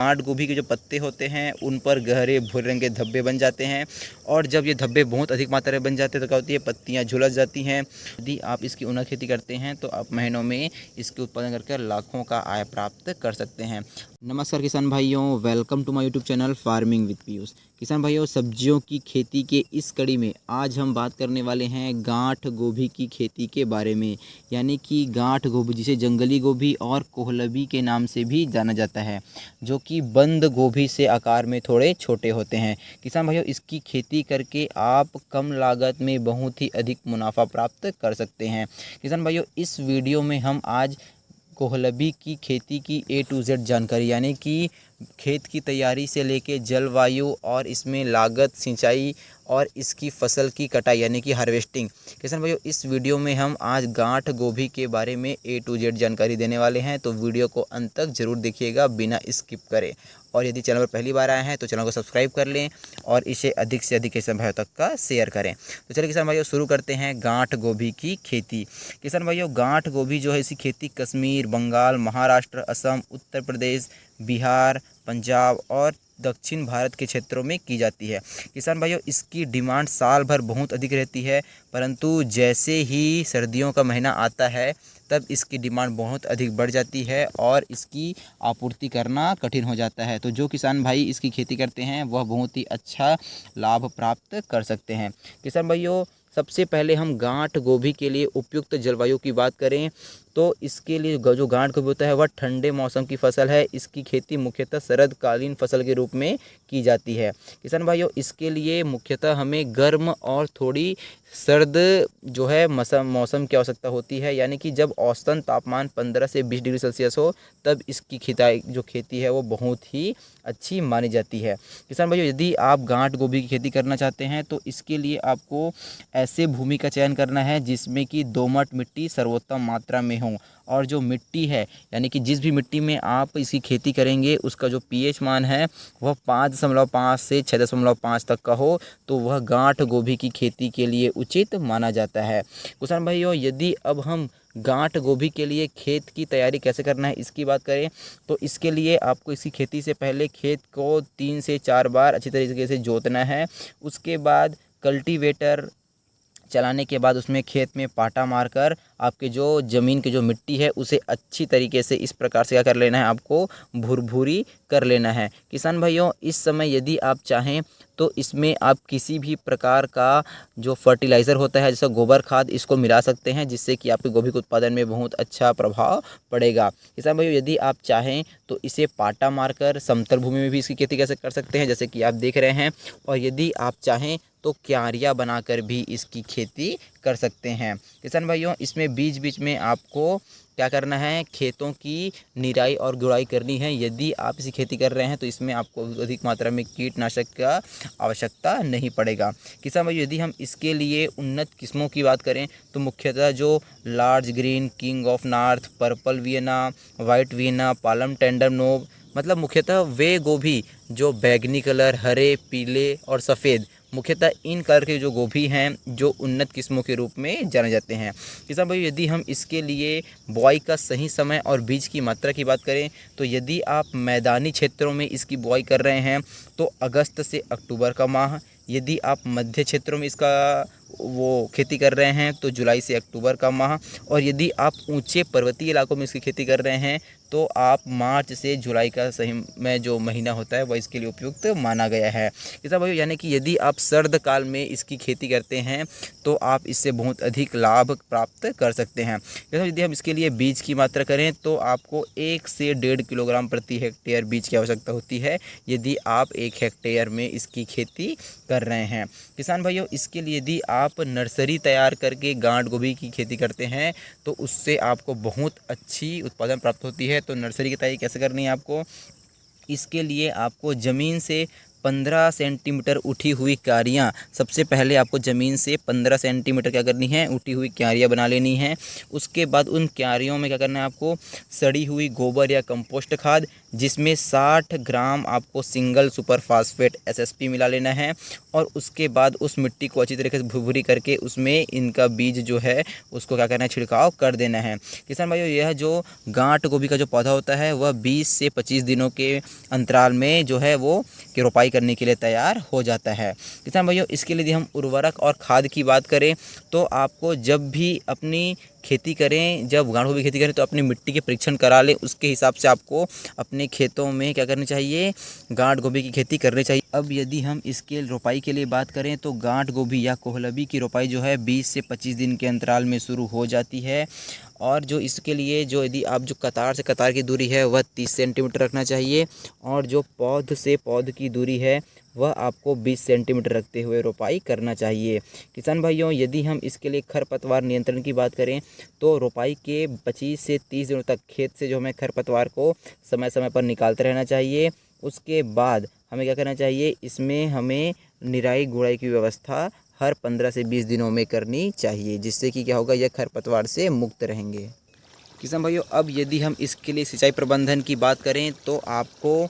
गांठ गोभी के जो पत्ते होते हैं उन पर गहरे भूरे रंग के धब्बे बन जाते हैं और जब ये धब्बे बहुत अधिक मात्रा में बन जाते हैं तो क्या होती है, पत्तियां झुलस जाती हैं। यदि आप इसकी उन्नत खेती करते हैं तो आप महीनों में इसके उत्पादन करके लाखों का आय प्राप्त कर सकते हैं। नमस्कार किसान भाइयों, welcome to my YouTube channel farming with Piyush. किसान भाइयों, सब्जियों की खेती के इस कड़ी में आज हम बात करने वाले हैं गांठ गोभी की खेती के बारे में, यानी कि गांठ गोभी जिसे जंगली गोभी और कोहलबी के नाम से भी जाना जाता है, जो कि बंद गोभी से आकार में थोड़े छोटे होते हैं। किसान भाइयों, इसकी खेती करके आप कम लागत में बहुत ही अधिक मुनाफा प्राप्त कर सकते हैं। किसान भाइयों, इस वीडियो में हम आज कोहलबी की खेती की A to Z जानकारी, यानी कि खेत की तैयारी से लेके जलवायु और इसमें लागत, सिंचाई और इसकी फसल की कटाई यानी कि हार्वेस्टिंग। किसान भाइयों, इस वीडियो में हम आज गांठ गोभी के बारे में A to Z जानकारी देने वाले हैं, तो वीडियो को अंत तक ज़रूर देखिएगा बिना स्किप करे। और यदि चैनल पर पहली बार आए हैं तो चैनल को सब्सक्राइब कर लें और इसे अधिक से अधिक किसान भाइयों तक का शेयर करें। तो चलिए किसान भाइयों, शुरू करते हैं गांठ गोभी की खेती। किसान भाइयों, गांठ गोभी जो है इसकी खेती कश्मीर, बंगाल, महाराष्ट्र, असम, उत्तर प्रदेश, बिहार, पंजाब और दक्षिण भारत के क्षेत्रों में की जाती है। किसान भाइयों, इसकी डिमांड साल भर बहुत अधिक रहती है, परंतु जैसे ही सर्दियों का महीना आता है तब इसकी डिमांड बहुत अधिक बढ़ जाती है और इसकी आपूर्ति करना कठिन हो जाता है। तो जो किसान भाई इसकी खेती करते हैं वह बहुत ही अच्छा लाभ प्राप्त कर सकते हैं। किसान भाइयों, सबसे पहले हम गांठ गोभी के लिए उपयुक्त जलवायु की बात करें तो इसके लिए जो गांठ गोभी होता है वह ठंडे मौसम की फसल है। इसकी खेती मुख्यतः शरदकालीन फसल के रूप में की जाती है। किसान भाइयों, इसके लिए मुख्यतः हमें गर्म और थोड़ी सर्द जो है मौसम की आवश्यकता होती है, यानी कि जब औसतन तापमान 15 से 20 डिग्री सेल्सियस हो तब इसकी खेती है वो बहुत ही अच्छी मानी जाती है। किसान भाइयों, यदि आप गांठ गोभी की खेती करना चाहते हैं तो इसके लिए आपको ऐसे भूमि का चयन करना है जिसमें कि दोमट मिट्टी सर्वोत्तम मात्रा में हो, और जो मिट्टी है यानी कि जिस भी मिट्टी में आप इसकी खेती करेंगे उसका जो pH मान है वह 5.5 से 6.5 तक का हो, तो वह गांठ गोभी की खेती के लिए उचित माना जाता है। किसान भाइयों, यदि अब हम गांठ गोभी के लिए खेत की तैयारी कैसे करना है इसकी बात करें तो इसके लिए आपको इसकी खेती से पहले खेत को 3 से 4 बार अच्छी तरीके से जोतना है। उसके बाद कल्टीवेटर चलाने के बाद उसमें खेत में पाटा मारकर आपके जो ज़मीन की जो मिट्टी है उसे अच्छी तरीके से इस प्रकार से क्या कर लेना है, आपको भुरभुरी कर लेना है। किसान भाइयों, इस समय यदि आप चाहें तो इसमें आप किसी भी प्रकार का जो फर्टिलाइज़र होता है जैसे गोबर खाद, इसको मिला सकते हैं जिससे कि आपके गोभी के उत्पादन में बहुत अच्छा प्रभाव पड़ेगा। किसान भाइयों, यदि आप चाहें तो इसे पाटा मारकर समतल भूमि में भी इसकी खेती कैसे कर सकते हैं जैसे कि आप देख रहे हैं, और यदि आप चाहें तो क्यारियाँ बनाकर भी इसकी खेती कर सकते हैं। किसान भाइयों, इसमें बीच बीच में आपको क्या करना है, खेतों की निराई और गुड़ाई करनी है। यदि आप इसी खेती कर रहे हैं तो इसमें आपको अधिक मात्रा में कीटनाशक का आवश्यकता नहीं पड़ेगा। किसान भाइयों, यदि हम इसके लिए उन्नत किस्मों की बात करें तो मुख्यतः जो large green, king of north, purple Vienna, white Vienna, Palam tender knob, मतलब मुख्यतः वे गोभी जो बैगनी कलर, हरे, पीले और सफ़ेद, मुख्यतः इन कलर के जो गोभी हैं जो उन्नत किस्मों के रूप में जाने जाते हैं। किसान भाई, यदि हम इसके लिए बुआई का सही समय और बीज की मात्रा की बात करें तो यदि आप मैदानी क्षेत्रों में इसकी बुआई कर रहे हैं तो अगस्त से अक्टूबर का माह, यदि आप मध्य क्षेत्रों में इसका खेती कर रहे हैं तो जुलाई से अक्टूबर का माह, और यदि आप ऊंचे पर्वतीय इलाकों में इसकी खेती कर रहे हैं तो आप मार्च से जुलाई का सही में जो महीना होता है वह इसके लिए उपयुक्त माना गया है। किसान भाइयों, यानी कि यदि आप सर्द काल में इसकी खेती करते हैं तो आप इससे बहुत अधिक लाभ प्राप्त कर सकते हैं। जैसे यदि हम इसके लिए बीज की मात्रा करें तो आपको 1 से 1.5 किलोग्राम प्रति हेक्टेयर बीज की आवश्यकता होती है यदि आप 1 हेक्टेयर में इसकी खेती कर रहे हैं। किसान भाइयों, इसके लिए यदि आप नर्सरी तैयार करके गांठ गोभी की खेती करते हैं तो उससे आपको बहुत अच्छी उत्पादन प्राप्त होती है। तो नर्सरी की तैयारी कैसे करनी है आपको, इसके लिए आपको ज़मीन से 15 सेंटीमीटर उठी हुई क्यारियाँ, सबसे पहले आपको ज़मीन से 15 सेंटीमीटर क्या करनी है, उठी हुई क्यारियाँ बना लेनी है। उसके बाद उन क्यारियों में क्या करना है, आपको सड़ी हुई गोबर या कंपोस्ट खाद जिसमें 60 ग्राम आपको सिंगल सुपर फास्फेट SSP मिला लेना है। और उसके बाद उस मिट्टी को अच्छी तरीके से भुरभुरी करके उसमें इनका बीज जो है उसको क्या करना है, छिड़काव कर देना है। किसान भाइयों, यह जो गांठ गोभी का जो पौधा होता है वह 20 से 25 दिनों के अंतराल में जो है वो की रोपाई करने के लिए तैयार हो जाता है। किसान भाइयों, इसके लिए यदि हम उर्वरक और खाद की बात करें तो आपको जब भी अपनी खेती करें, जब गांठ गोभी की खेती करें तो अपनी मिट्टी के परीक्षण करा लें। उसके हिसाब से आपको अपने खेतों में क्या करनी चाहिए, गांठ गोभी की खेती करनी चाहिए। अब यदि हम इसके रोपाई के लिए बात करें तो गांठ गोभी या कोहलबी की रोपाई जो है 20 से 25 दिन के अंतराल में शुरू हो जाती है। और जो इसके लिए जो यदि आप जो कतार से कतार की दूरी है वह 30 सेंटीमीटर रखना चाहिए, और जो पौध से पौध की दूरी है वह आपको 20 सेंटीमीटर रखते हुए रोपाई करना चाहिए। किसान भाइयों, यदि हम इसके लिए खरपतवार नियंत्रण की बात करें तो रोपाई के 25 से 30 दिनों तक खेत से जो हमें खरपतवार को समय समय पर निकालते रहना चाहिए। उसके बाद हमें क्या करना चाहिए, इसमें हमें निराई गुड़ाई की व्यवस्था हर 15 से 20 दिनों में करनी चाहिए, जिससे कि क्या होगा, यह खरपतवार से मुक्त रहेंगे। किसान भाइयों, अब यदि हम इसके लिए सिंचाई प्रबंधन की बात करें तो आपको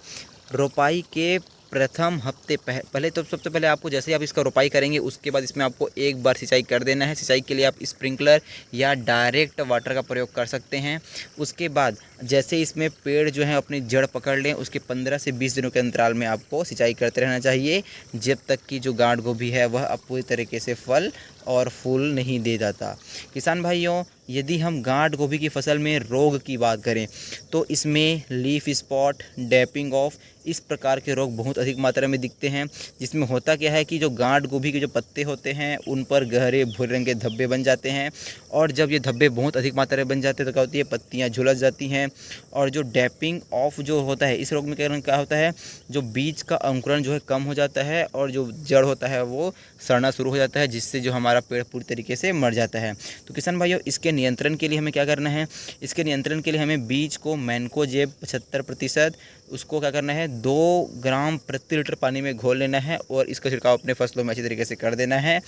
रोपाई के प्रथम हफ्ते पहले तो सबसे पहले आपको जैसे ही आप इसका रोपाई करेंगे उसके बाद इसमें आपको एक बार सिंचाई कर देना है। सिंचाई के लिए आप स्प्रिंकलर या डायरेक्ट वाटर का प्रयोग कर सकते हैं। उसके बाद जैसे इसमें पेड़ जो है अपनी जड़ पकड़ लें उसके 15 से 20 दिनों के अंतराल में आपको सिंचाई करते रहना चाहिए, जब तक कि जो गांठ गोभी है वह अब पूरी तरीके से फल और फूल नहीं दे जाता। किसान भाइयों, यदि हम गांठ गोभी की फसल में रोग की बात करें तो इसमें लीफ स्पॉट, डैपिंग ऑफ, इस प्रकार के रोग बहुत अधिक मात्रा में दिखते हैं। जिसमें होता क्या है कि जो गांठ गोभी के जो पत्ते होते हैं उन पर गहरे भूरे रंग के धब्बे बन जाते हैं, और जब ये धब्बे बहुत अधिक मात्रा में बन जाते हैं तो क्या होती है, पत्तियां झुलस जाती हैं। और जो डैपिंग ऑफ जो होता है, इस रोग में क्या होता है, जो बीज का अंकुरण जो है कम हो जाता है और जो जड़ होता है वो सड़ना शुरू हो जाता है, जिससे जो हमारा पेड़ पूरी तरीके से मर जाता है। तो किसान भाइयों, इसके नियंत्रण के लिए हमें क्या करना है, इसके नियंत्रण के लिए हमें बीज को मैनकोजेब 75% उसको क्या करना है, 2 ग्राम प्रति लीटर पानी में घोल लेना है और इसका छिड़काव अपने फसलों में अच्छी तरीके से कर देना है।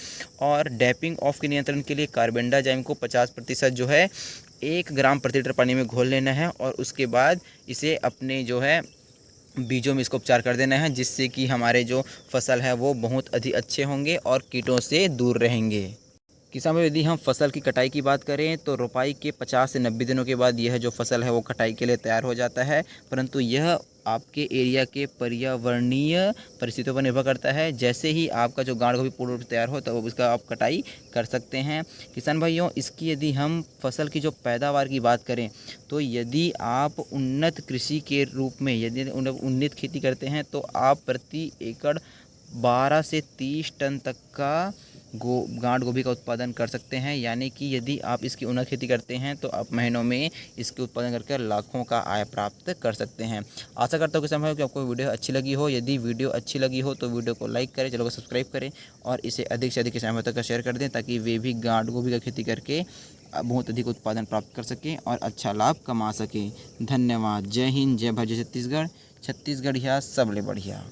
और डैपिंग ऑफ के नियंत्रण के लिए कार्बेंडाजिम को 50% जो है 1 ग्राम प्रति लीटर पानी में घोल लेना है, और उसके बाद इसे अपने जो है बीजों में इसको उपचार कर देना है, जिससे कि हमारे जो फसल है वो बहुत अधिक अच्छे होंगे और कीटों से दूर रहेंगे। किसान भाई, यदि हम फसल की कटाई की बात करें तो रोपाई के 50 से 90 दिनों के बाद यह जो फसल है वो कटाई के लिए तैयार हो जाता है, परंतु यह आपके एरिया के पर्यावरणीय परिस्थितियों पर निर्भर करता है। जैसे ही आपका जो गांठ गोभी पूर्ण रूप से तैयार हो तो उसका आप कटाई कर सकते हैं। किसान भाइयों, इसकी यदि हम फसल की जो पैदावार की बात करें तो यदि आप उन्नत कृषि के रूप में यदि उन्नत खेती करते हैं तो आप प्रति एकड़ 12 से 30 टन तक का गांठ गोभी का उत्पादन कर सकते हैं। यानी कि यदि आप इसकी उन्नत खेती करते हैं तो आप महीनों में इसके उत्पादन करके लाखों का आय प्राप्त कर सकते हैं। आशा करता हूँ कि समय कि आपको वीडियो अच्छी लगी हो। यदि वीडियो अच्छी लगी हो तो वीडियो को लाइक करें, चैनल को सब्सक्राइब करें और इसे अधिक से अधिक किसानों तक शेयर कर दें, ताकि वे भी गांठ गोभी का खेती करके बहुत अधिक उत्पादन प्राप्त कर सकें और अच्छा लाभ कमा सकें। धन्यवाद। जय हिंद, जय भारत, जय छत्तीसगढ़। छत्तीसगढ़ या सबले बढ़िया।